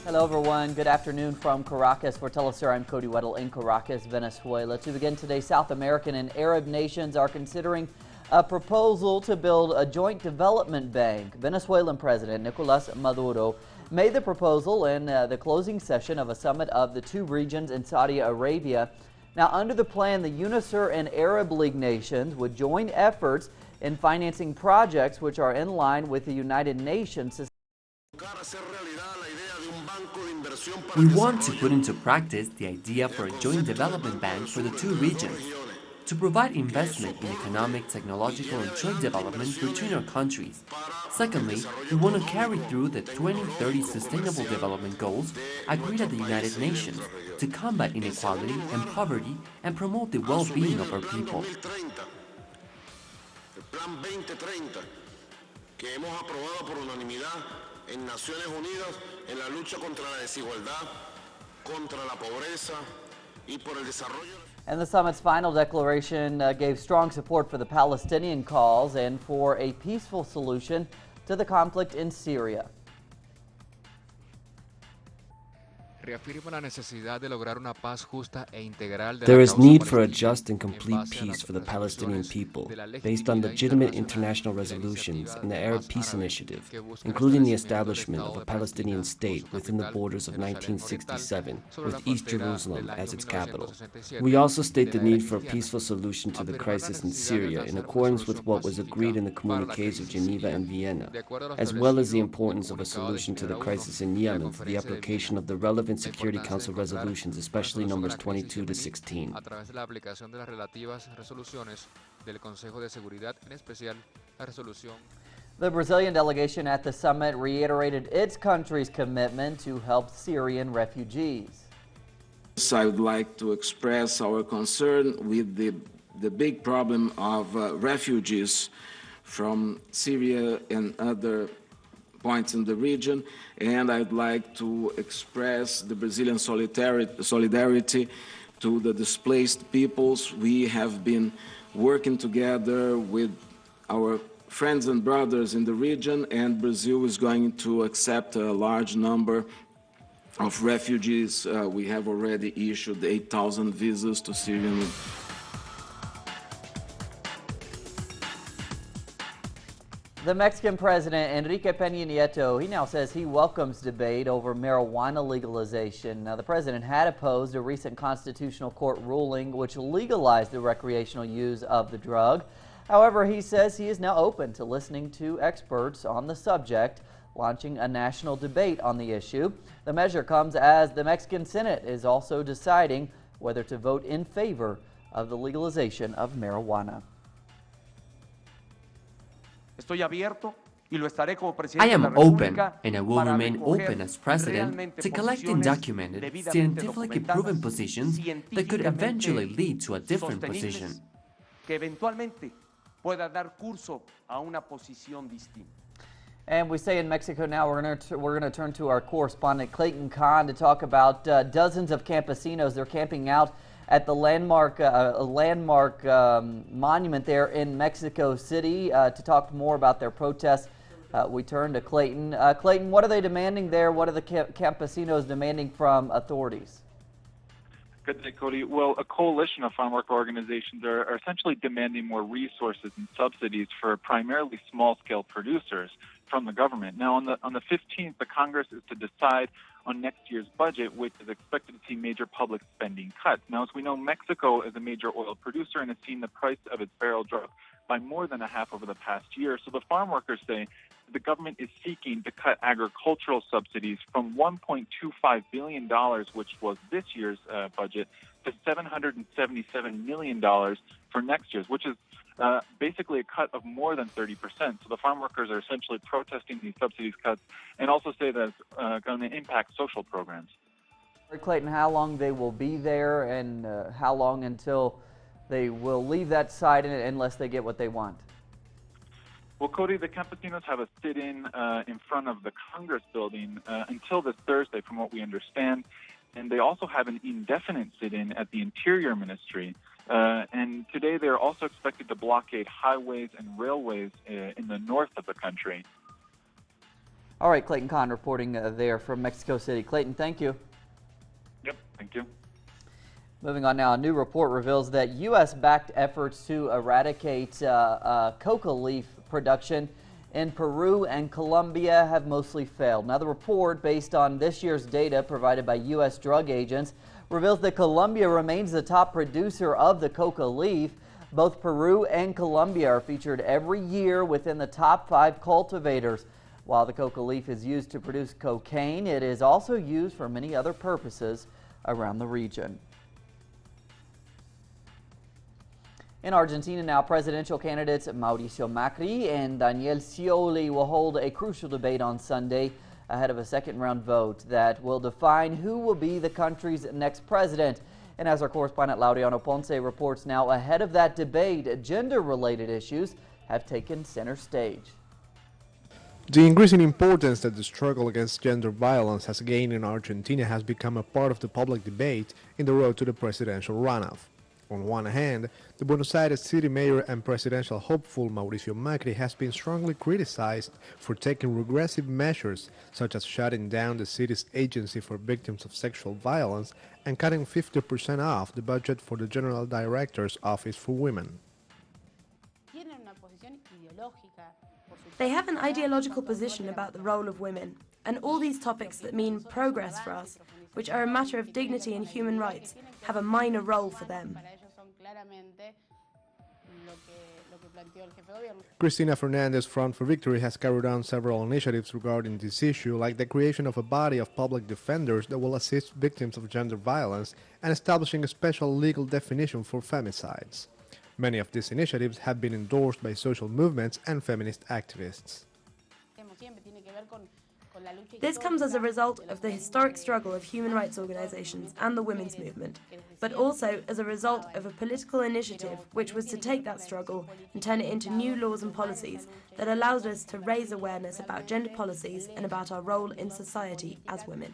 Hello everyone, good afternoon from Caracas. For Telesur, I'm Cody Weddle in Caracas, Venezuela. To begin today, South American and Arab nations are considering a proposal to build a joint development bank. Venezuelan President Nicolas Maduro made the proposal in the closing session of a summit of the two regions in Saudi Arabia. Now, under the plan, the UNICEF and Arab League nations would join efforts in financing projects which are in line with the United Nations. We want to put into practice the idea for a joint development bank for the two regions to provide investment in economic, technological, and trade development between our countries. Secondly, we want to carry through the 2030 Sustainable Development Goals agreed at the United Nations to combat inequality and poverty and promote the well-being of our people. Que hemos aprobado por unanimidad en Naciones Unidas en la lucha contra la desigualdad, contra la pobreza y por el desarrollo. And the summit's final declaration gave strong support for the Palestinian cause and for a peaceful solution to the conflict in Syria. There is need for a just and complete peace for the Palestinian people, based on legitimate international resolutions and the Arab Peace Initiative, including the establishment of a Palestinian state within the borders of 1967, with East Jerusalem as its capital. We also state the need for a peaceful solution to the crisis in Syria in accordance with what was agreed in the communiques of Geneva and Vienna, as well as the importance of a solution to the crisis in Yemen through the application of the relevant Security Council resolutions, especially numbers 22 to 16. The Brazilian delegation at the summit reiterated its country's commitment to help Syrian refugees. I would like to express our concern with the big problem of refugees from Syria and other points in the region, and I'd like to express the Brazilian solidarity to the displaced peoples. We have been working together with our friends and brothers in the region, and Brazil is going to accept a large number of refugees. We have already issued 8,000 visas to Syrian. The Mexican president, Enrique Peña Nieto, he now says he welcomes debate over marijuana legalization. Now, the president had opposed a recent constitutional court ruling which legalized the recreational use of the drug. However, he says he is now open to listening to experts on the subject, launching a national debate on the issue. The measure comes as the Mexican Senate is also deciding whether to vote in favor of the legalization of marijuana. I am open, and I will remain open as president to collect and document scientifically proven positions that could eventually lead to a different position. And we say in Mexico now, we're going to turn to our correspondent Clayton Kahn to talk about dozens of campesinos. They're camping out at the landmark monument there in Mexico City. To talk more about their protests, we turn to Clayton. Clayton, what are they demanding there? What are the campesinos demanding from authorities? Good day, Cody. Well, a coalition of farm worker organizations are essentially demanding more resources and subsidies for primarily small-scale producers from the government. Now, on the 15th, the Congress is to decide on next year's budget, which is expected to see major public spending cuts. Now, as we know, Mexico is a major oil producer and has seen the price of its barrel drop by more than a half over the past year. So the farm workers say the government is seeking to cut agricultural subsidies from $1.25 billion, which was this year's budget, to $777 million for next year's, which is basically a cut of more than 30%. So the farm workers are essentially protesting these subsidies cuts and also say that it's going to impact social programs. Clayton, how long they will be there and how long until they will leave that site unless they get what they want? Well, Cody, the campesinos have a sit-in in front of the Congress building until this Thursday, from what we understand. And they also have an indefinite sit-in at the Interior Ministry. And today they're also expected to blockade highways and railways in the north of the country. All right, Clayton Kahn reporting there from Mexico City. Clayton, thank you. Yep, thank you. Moving on now, a new report reveals that U.S.-backed efforts to eradicate coca leaf production in Peru and Colombia have mostly failed. Now, the report, based on this year's data provided by U.S. drug agents, reveals that Colombia remains the top producer of the coca leaf. Both Peru and Colombia are featured every year within the top 5 cultivators. While the coca leaf is used to produce cocaine, it is also used for many other purposes around the region. In Argentina now, presidential candidates Mauricio Macri and Daniel Scioli will hold a crucial debate on Sunday ahead of a second-round vote that will define who will be the country's next president. And as our correspondent Laureano Ponce reports now, ahead of that debate, gender-related issues have taken center stage. The increasing importance that the struggle against gender violence has gained in Argentina has become a part of the public debate in the road to the presidential runoff. On one hand, the Buenos Aires city mayor and presidential hopeful Mauricio Macri has been strongly criticized for taking regressive measures such as shutting down the city's agency for victims of sexual violence and cutting 50% off the budget for the General Director's Office for Women. They have an ideological position about the role of women, and all these topics that mean progress for us, which are a matter of dignity and human rights, have a minor role for them. Cristina Fernandez Front for Victory has carried on several initiatives regarding this issue, like the creation of a body of public defenders that will assist victims of gender violence and establishing a special legal definition for femicides. Many of these initiatives have been endorsed by social movements and feminist activists. This comes as a result of the historic struggle of human rights organizations and the women's movement, but also as a result of a political initiative which was to take that struggle and turn it into new laws and policies that allowed us to raise awareness about gender policies and about our role in society as women.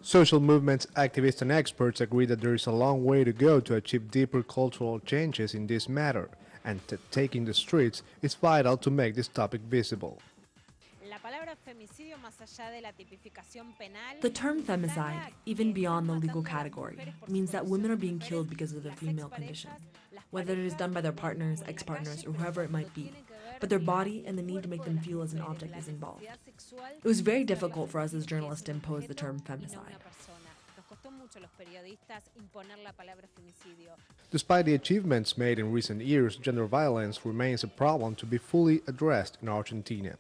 Social movements, activists and experts agree that there is a long way to go to achieve deeper cultural changes in this matter, and that taking the streets is vital to make this topic visible. The term femicide, even beyond the legal category, means that women are being killed because of their female condition, whether it is done by their partners, ex-partners, or whoever it might be, but their body and the need to make them feel as an object is involved. It was very difficult for us as journalists to impose the term femicide. Despite the achievements made in recent years, gender violence remains a problem to be fully addressed in Argentina.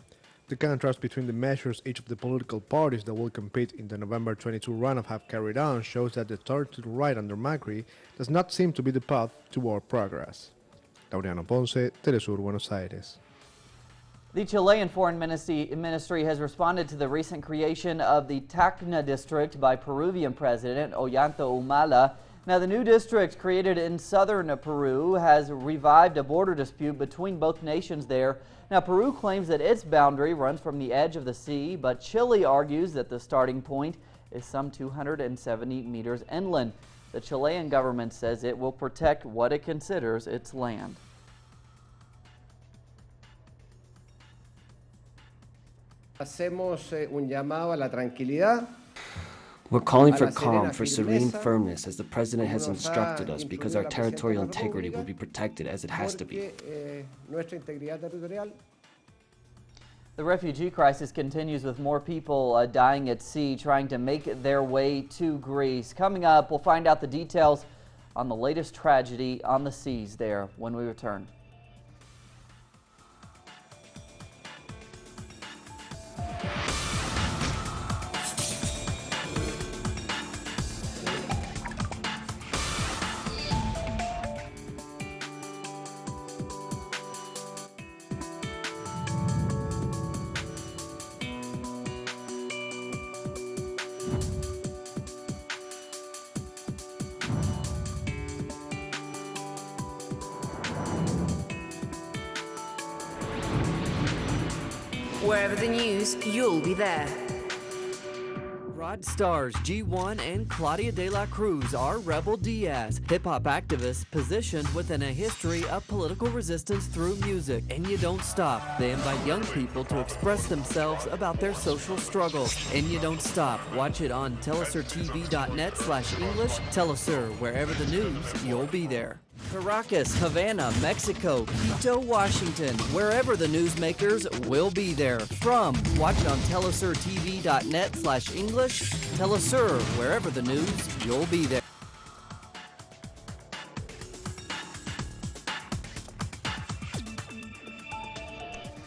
The contrast between the measures each of the political parties that will compete in the November 22 runoff have carried on shows that the turn to the right under Macri does not seem to be the path toward progress. Laureano Ponce, Telesur, Buenos Aires. The Chilean Foreign Ministry has responded to the recent creation of the Tacna district by Peruvian President Ollanta Humala. Now, the new district created in southern Peru has revived a border dispute between both nations there. Now, Peru claims that its boundary runs from the edge of the sea, but Chile argues that the starting point is some 270 meters inland. The Chilean government says it will protect what it considers its land. Hacemos un llamado a la tranquilidad. We're calling for calm, for serene firmness, as the President has instructed us, because our territorial integrity will be protected as it has to be. The refugee crisis continues with more people dying at sea trying to make their way to Greece. Coming up, we'll find out the details on the latest tragedy on the seas there when we return. Wherever the news, you'll be there. Gov't stars G1 and Claudia de la Cruz are Rebel Diaz, hip-hop activists positioned within a history of political resistance through music. And You Don't Stop. They invite young people to express themselves about their social struggles. And You Don't Stop. Watch it on telesurtv.net/English. Telesur, wherever the news, you'll be there. Caracas, Havana, Mexico, Quito, Washington, wherever the newsmakers will be there. Watch it on telesurtv.net/English. Telesur, wherever the news, you'll be there.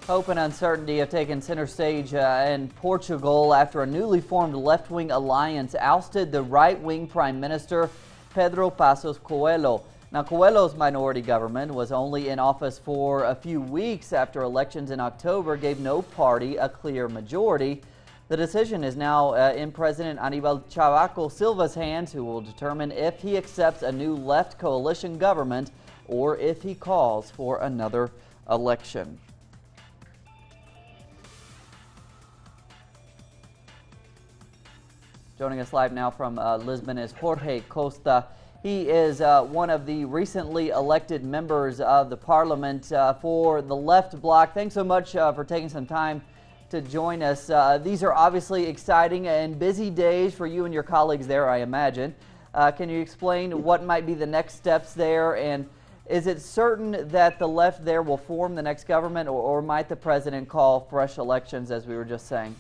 Hope and uncertainty have taken center stage in Portugal after a newly formed left-wing alliance ousted the right-wing Prime Minister Pedro Passos Coelho. Now, Coelho's minority government was only in office for a few weeks after elections in October gave no party a clear majority. The decision is now in President Aníbal Cavaco Silva's hands, who will determine if he accepts a new left coalition government or if he calls for another election. Joining us live now from Lisbon is Jorge Costa. He is one of the recently elected members of the parliament for the left bloc. Thanks so much for taking some time to join us. These are obviously exciting and busy days for you and your colleagues there, I imagine. Can you explain what might be the next steps there? And is it certain that the left there will form the next government, or might the president call fresh elections, as we were just saying?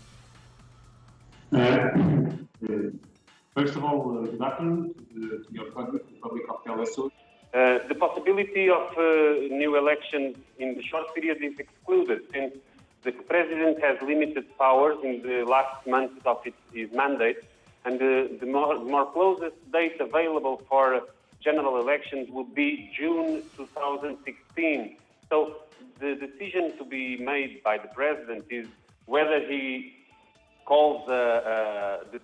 First of all, good afternoon to your public of Telesur. The possibility of new elections in the short period is excluded, since the president has limited powers in the last months of his mandate, and the more closest date available for general elections would be June 2016. So the decision to be made by the president is whether he calls the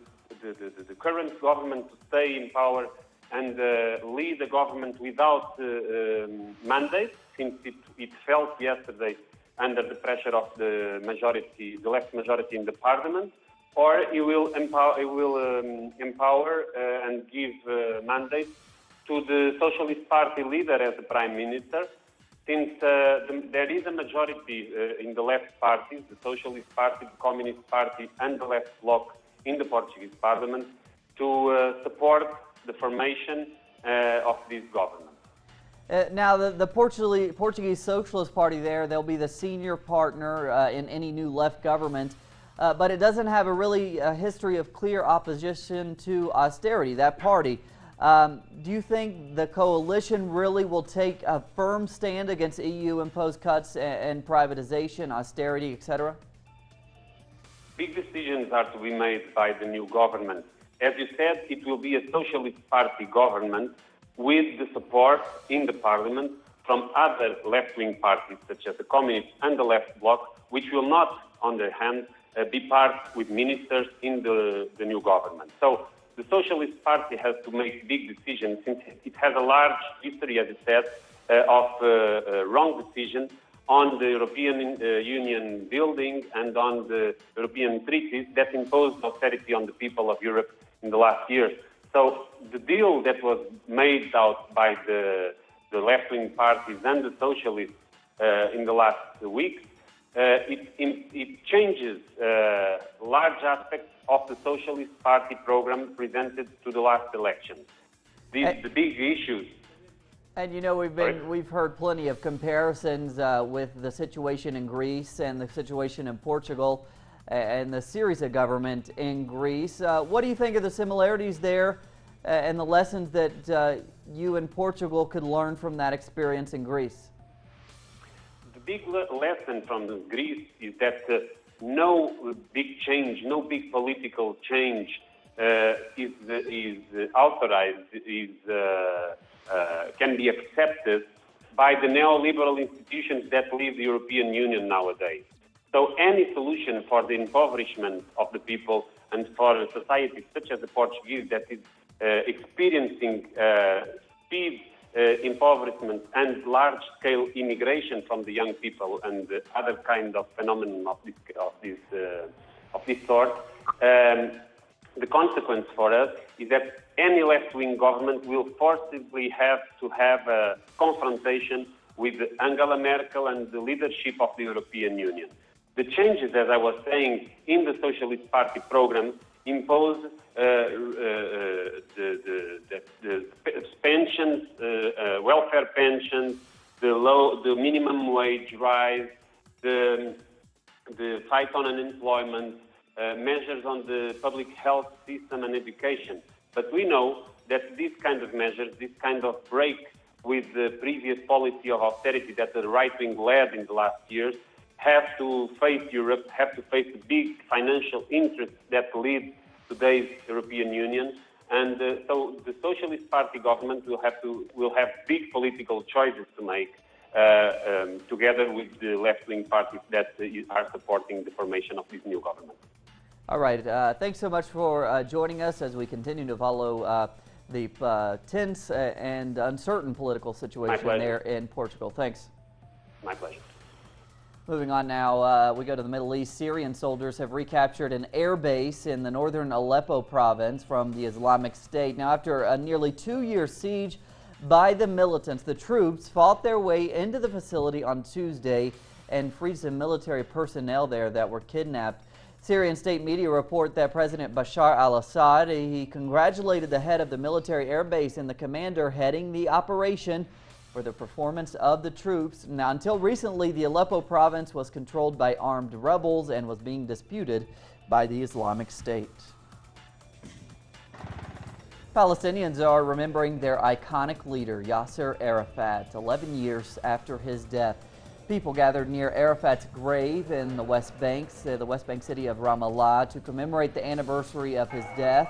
current government to stay in power and lead the government without mandate, since it felt yesterday under the pressure of the majority, the left majority in the parliament, or he will empower and give mandate to the Socialist Party leader as the prime minister, since there is a majority in the left parties, the Socialist Party, the Communist Party, and the left bloc in the Portuguese parliament, to support the formation of this government. Now, the Portuguese Socialist Party they'll be the senior partner in any new left government, but it doesn't have a history of clear opposition to austerity, that party. Do you think the coalition really will take a firm stand against EU-imposed cuts and privatization, austerity, etc.? Big decisions are to be made by the new government. As you said, it will be a Socialist Party government with the support in the parliament from other left-wing parties, such as the Communists and the Left Bloc, which will not, on their hand, be part with ministers in the new government. So the Socialist Party has to make big decisions, since it has a large history, as it said, of wrong decisions on the European Union building and on the European treaties that imposed austerity on the people of Europe in the last years. So the deal that was made out by the left-wing parties and the socialists in the last weeks, it changes large aspects of the Socialist Party program presented to the last election. The big issues. And you know, we've heard plenty of comparisons with the situation in Greece and the situation in Portugal and the Syriza government in Greece. What do you think of the similarities there and the lessons that you in Portugal could learn from that experience in Greece? The big lesson from Greece is that no big change, no big political change is authorized, can be accepted by the neoliberal institutions that lead the European Union nowadays. So any solution for the impoverishment of the people and for a society such as the Portuguese that is experiencing speed impoverishment and large-scale immigration from the young people and other kind of phenomenon of this sort, the consequence for us is that any left-wing government will forcibly have to have a confrontation with Angela Merkel and the leadership of the European Union. The changes, as I was saying, in the Socialist Party program impose the pensions, welfare pensions, the minimum wage rise, the fight on unemployment, measures on the public health system and education. But we know that these kind of measures, this kind of break with the previous policy of austerity that the right wing led in the last years, have to face Europe, have to face the big financial interests that lead today's European Union. And so the Socialist Party government will have big political choices to make together with the left-wing parties that are supporting the formation of this new government. All right. Thanks so much for joining us as we continue to follow the tense and uncertain political situation there in Portugal. Thanks. My pleasure. Moving on now, we go to the Middle East. Syrian soldiers have recaptured an air base in the northern Aleppo province from the Islamic State. Now, after a nearly 2-year siege by the militants, the troops fought their way into the facility on Tuesday and freed some military personnel there that were kidnapped. Syrian state media report that President Bashar al-Assad, he congratulated the head of the military air base and the commander heading the operation for the performance of the troops. Now, until recently, the Aleppo province was controlled by armed rebels and was being disputed by the Islamic State. Palestinians are remembering their iconic leader, Yasser Arafat, 11 years after his death. People gathered near Arafat's grave in the West Bank city of Ramallah, to commemorate the anniversary of his death.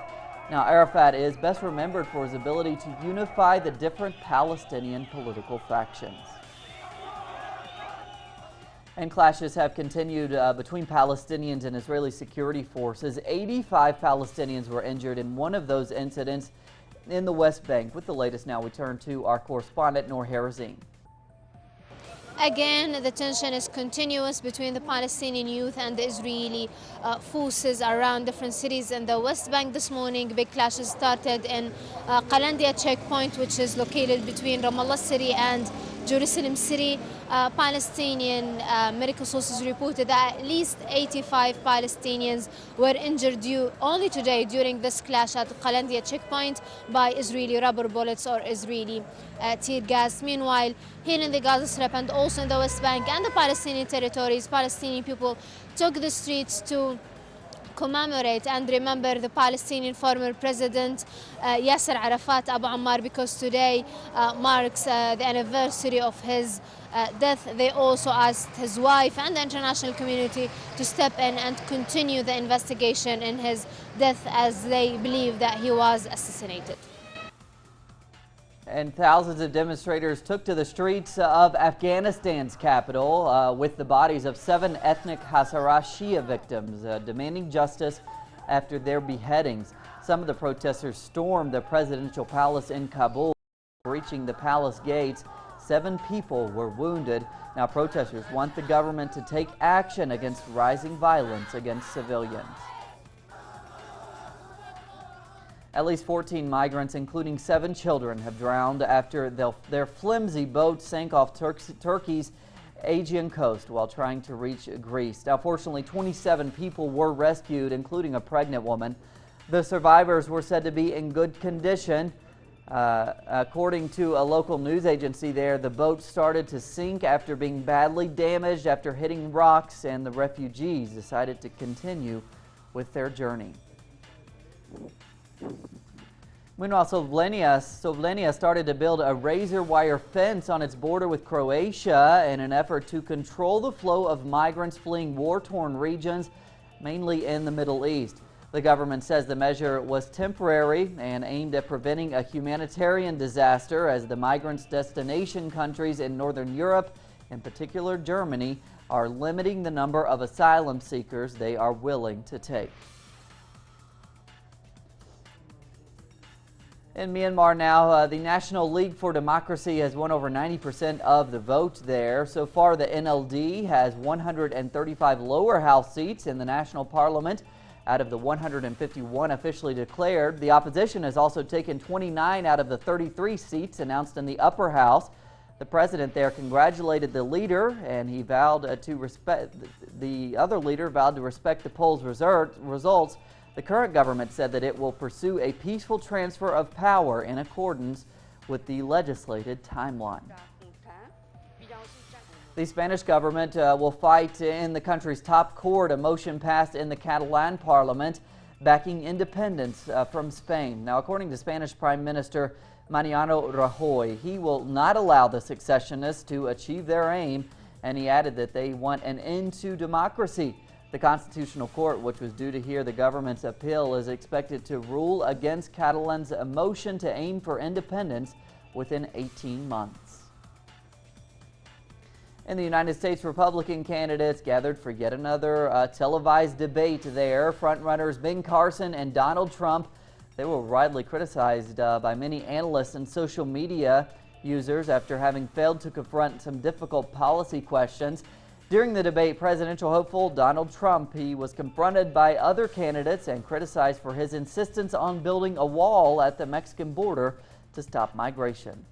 Now, Arafat is best remembered for his ability to unify the different Palestinian political factions. And clashes have continued between Palestinians and Israeli security forces. 85 Palestinians were injured in one of those incidents in the West Bank. With the latest now, we turn to our correspondent, Noor Harazin. Again, the tension is continuous between the Palestinian youth and the Israeli forces around different cities in the West Bank. This morning, big clashes started in Qalandia checkpoint, which is located between Ramallah city and Jerusalem city. Palestinian medical sources reported that at least 85 Palestinians were injured only today during this clash at Qalandia checkpoint by Israeli rubber bullets or Israeli tear gas. Meanwhile, here in the Gaza Strip and also in the West Bank and the Palestinian territories, Palestinian people took the streets to commemorate and remember the Palestinian former president Yasser Arafat Abu Ammar, because today marks the anniversary of his death. They also asked his wife and the international community to step in and continue the investigation in his death, as they believe that he was assassinated. And thousands of demonstrators took to the streets of Afghanistan's capital with the bodies of 7 ethnic Hazara Shia victims, demanding justice after their beheadings. Some of the protesters stormed the presidential palace in Kabul. Reaching the palace gates, 7 people were wounded. Now, protesters want the government to take action against rising violence against civilians. At least 14 migrants, including 7 children, have drowned after their flimsy boat sank off Turkey's Aegean coast while trying to reach Greece. Now, fortunately, 27 people were rescued, including a pregnant woman. The survivors were said to be in good condition. According to a local news agency there, the boat started to sink after being badly damaged after hitting rocks, and the refugees decided to continue with their journey. Meanwhile, Slovenia started to build a razor wire fence on its border with Croatia in an effort to control the flow of migrants fleeing war-torn regions, mainly in the Middle East. The government says the measure was temporary and aimed at preventing a humanitarian disaster, as the migrants' destination countries in Northern Europe, in particular Germany, are limiting the number of asylum seekers they are willing to take. In Myanmar now, the National League for Democracy has won over 90% of the vote there. So far, the NLD has 135 lower house seats in the national parliament. out of the 151 officially declared. The opposition has also taken 29 out of the 33 seats announced in the upper house. The president there congratulated the leader, and he vowed to respect, the other leader vowed to respect the polls' results. The current government said that it will pursue a peaceful transfer of power in accordance with the legislated timeline. The Spanish government will fight in the country's top court a motion passed in the Catalan parliament backing independence from Spain. Now, according to Spanish Prime Minister Mariano Rajoy, he will not allow the secessionists to achieve their aim, and he added that they want an end to democracy. The Constitutional Court, which was due to hear the government's appeal, is expected to rule against Catalan's motion to aim for independence within 18 months. In the United States, Republican candidates gathered for yet another televised debate there. Frontrunners Ben Carson and Donald Trump, they were widely criticized by many analysts and social media users after having failed to confront some difficult policy questions. During the debate, presidential hopeful Donald Trump, he was confronted by other candidates and criticized for his insistence on building a wall at the Mexican border to stop migration.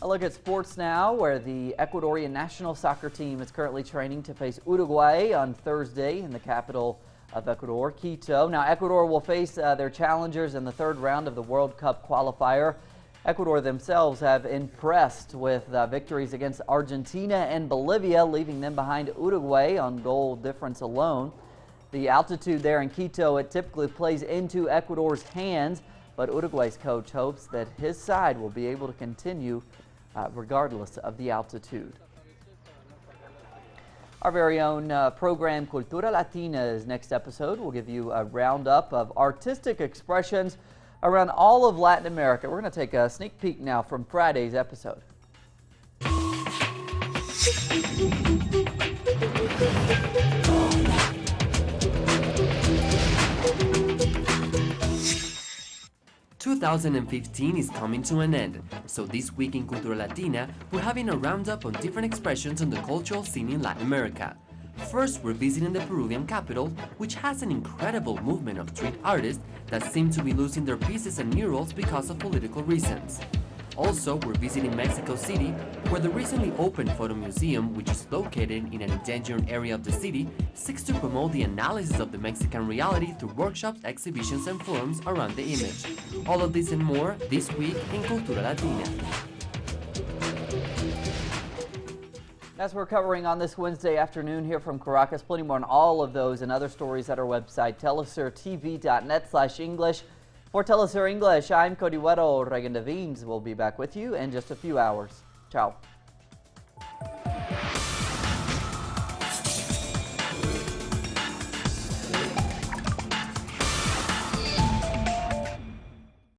A look at sports now, where the Ecuadorian national soccer team is currently training to face Uruguay on Thursday in the capital of Ecuador, Quito. Now, Ecuador will face their challengers in the third round of the World Cup qualifier. Ecuador themselves have impressed with victories against Argentina and Bolivia, leaving them behind Uruguay on goal difference alone. The altitude there in Quito, it typically plays into Ecuador's hands, but Uruguay's coach hopes that his side will be able to continue regardless of the altitude. Our very own program Cultura Latina's next episode will give you a roundup of artistic expressions around all of Latin America. We're going to take a sneak peek now from Friday's episode. 2015 is coming to an end, so this week in Cultura Latina, we're having a roundup on different expressions on the cultural scene in Latin America. First, we're visiting the Peruvian capital, which has an incredible movement of street artists that seem to be losing their pieces and murals because of political reasons. Also, we're visiting Mexico City, where the recently opened photo museum, which is located in an endangered area of the city, seeks to promote the analysis of the Mexican reality through workshops, exhibitions, and forums around the image. All of this and more this week in Cultura Latina. As we're covering on this Wednesday afternoon here from Caracas, plenty more on all of those and other stories at our website, telesurtv.net/English. For Telesur English, I'm Cody Weddle. Regan Devines will be back with you in just a few hours. Ciao.